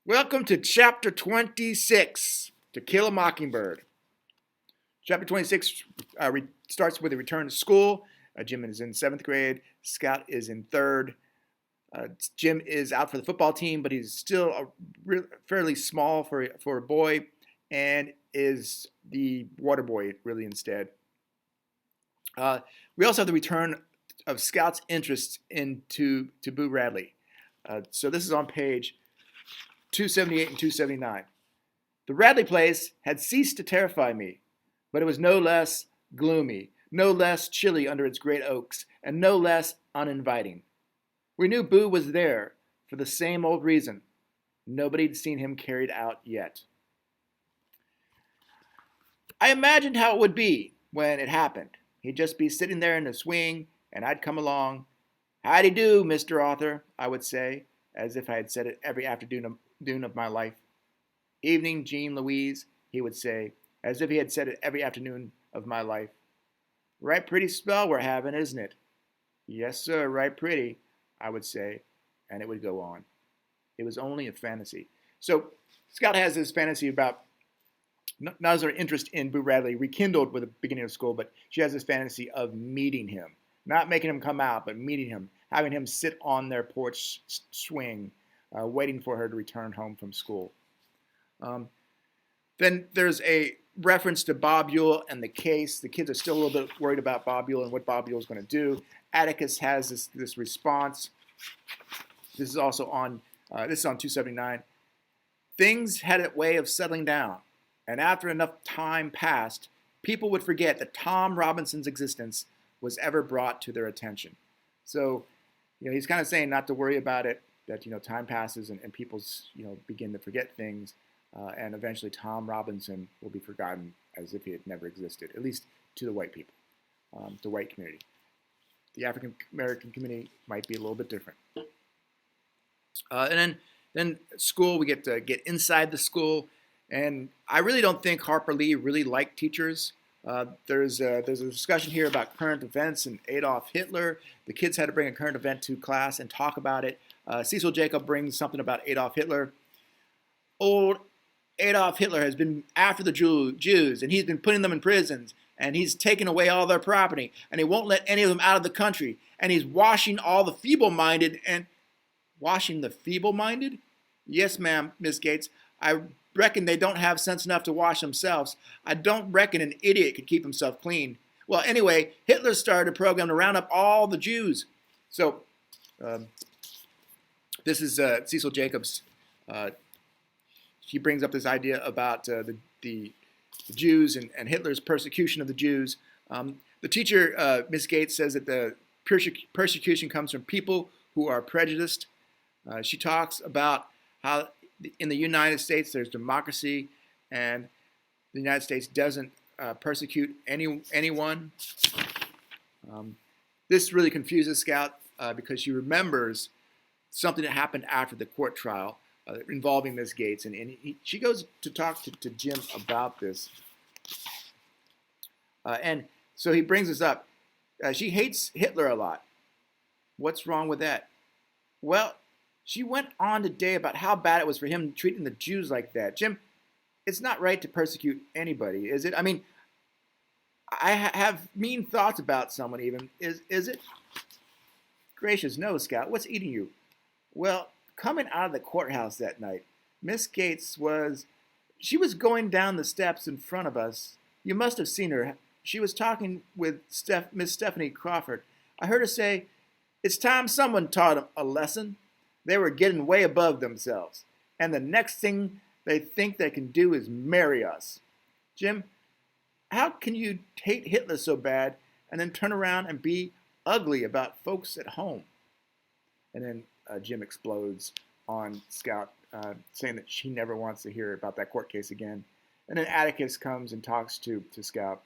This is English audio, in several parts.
Welcome to Chapter 26, To Kill a Mockingbird. Chapter 26 starts with a return to school. Jim is in 7th grade. Scout is in 3rd. Jim is out for the football team, but he's still fairly small for a boy and is the water boy really instead. We also have the return of Scout's interest into Boo Radley. So this is on page 278 and 279. The Radley place had ceased to terrify me, but it was no less gloomy, no less chilly under its great oaks, and no less uninviting. We knew Boo was there for the same old reason. Nobody'd seen him carried out yet. I imagined how it would be when it happened. He'd just be sitting there in the swing, and I'd come along. "Howdy do, Mr. Author," I would say, as if I had said it every afternoon of my life. "Evening, Jean Louise," he would say, as if he had said it every afternoon of my life. "Right pretty spell we're having, isn't it?" "Yes, sir, right pretty," I would say, and it would go on. It was only a fantasy. So Scout has this fantasy about, not as her interest in Boo Radley rekindled with the beginning of school, but she has this fantasy of meeting him. Not making him come out, but meeting him, having him sit on their porch swing, waiting for her to return home from school. Then there's a reference to Bob Ewell and the case. The kids are still a little bit worried about Bob Ewell and what Bob Ewell is going to do. Atticus has this response. This is also on 279. Things had a way of settling down, and after enough time passed, people would forget that Tom Robinson's existence was ever brought to their attention. So, he's kind of saying not to worry about it, that, time passes and people, begin to forget things, and eventually Tom Robinson will be forgotten as if he had never existed, at least to the white people, the white community. The African American community might be a little bit different. And then school, we get to get inside the school, and I really don't think Harper Lee really liked teachers. There's a discussion here about current events and Adolf Hitler. The kids had to bring a current event to class and talk about it. Cecil Jacob brings something about Adolf Hitler. Old Adolf Hitler has been after the Jews, and he's been putting them in prisons, and he's taken away all their property, and he won't let any of them out of the country, and he's washing all the feeble-minded. And washing the feeble-minded? Yes, ma'am, Miss Gates. I reckon they don't have sense enough to wash themselves. I don't reckon an idiot could keep himself clean. Well, anyway, Hitler started a program to round up all the Jews. So, this is Cecil Jacobs. He brings up this idea about the Jews and Hitler's persecution of the Jews. The teacher, Miss Gates, says that the persecution comes from people who are prejudiced. She talks about how in the United States there's democracy, and the United States doesn't persecute anyone. This really confuses Scout because she remembers something that happened after the court trial involving Miss Gates, and she goes to talk to Jim about this. And so he brings this up. She hates Hitler a lot. What's wrong with that? Well, she went on today about how bad it was for him treating the Jews like that. Jim, it's not right to persecute anybody, is it? I mean, I have mean thoughts about someone even. Is it? Gracious, no, Scout. What's eating you? Well, coming out of the courthouse that night, Miss Gates was going down the steps in front of us. You must have seen her. She was talking with Miss Stephanie Crawford. I heard her say, "It's time someone taught them a lesson." They were getting way above themselves, and the next thing they think they can do is marry us. Jim, how can you hate Hitler so bad and then turn around and be ugly about folks at home? And then Jim explodes on Scout, saying that she never wants to hear about that court case again. And then Atticus comes and talks to Scout.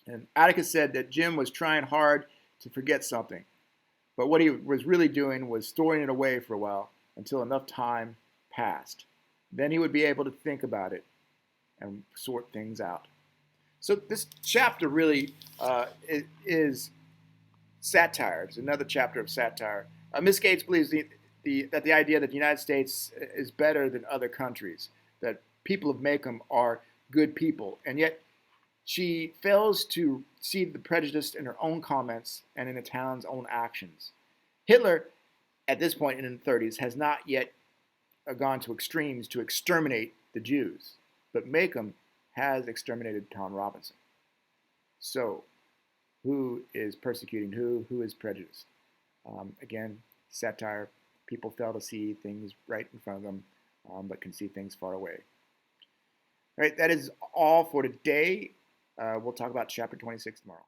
And Atticus said that Jim was trying hard to forget something. But what he was really doing was storing it away for a while until enough time passed. Then he would be able to think about it and sort things out. So this chapter really is satire. It's another chapter of satire. Miss Gates believes the idea that the United States is better than other countries, that people of Macomb are good people, and yet she fails to see the prejudice in her own comments and in the town's own actions. Hitler, at this point in the 30s, has not yet gone to extremes to exterminate the Jews, but Macomb has exterminated Tom Robinson. So, who is persecuting who? Who is prejudiced? Again, satire. People fail to see things right in front of them, but can see things far away. All right, that is all for today. We'll talk about chapter 26 tomorrow.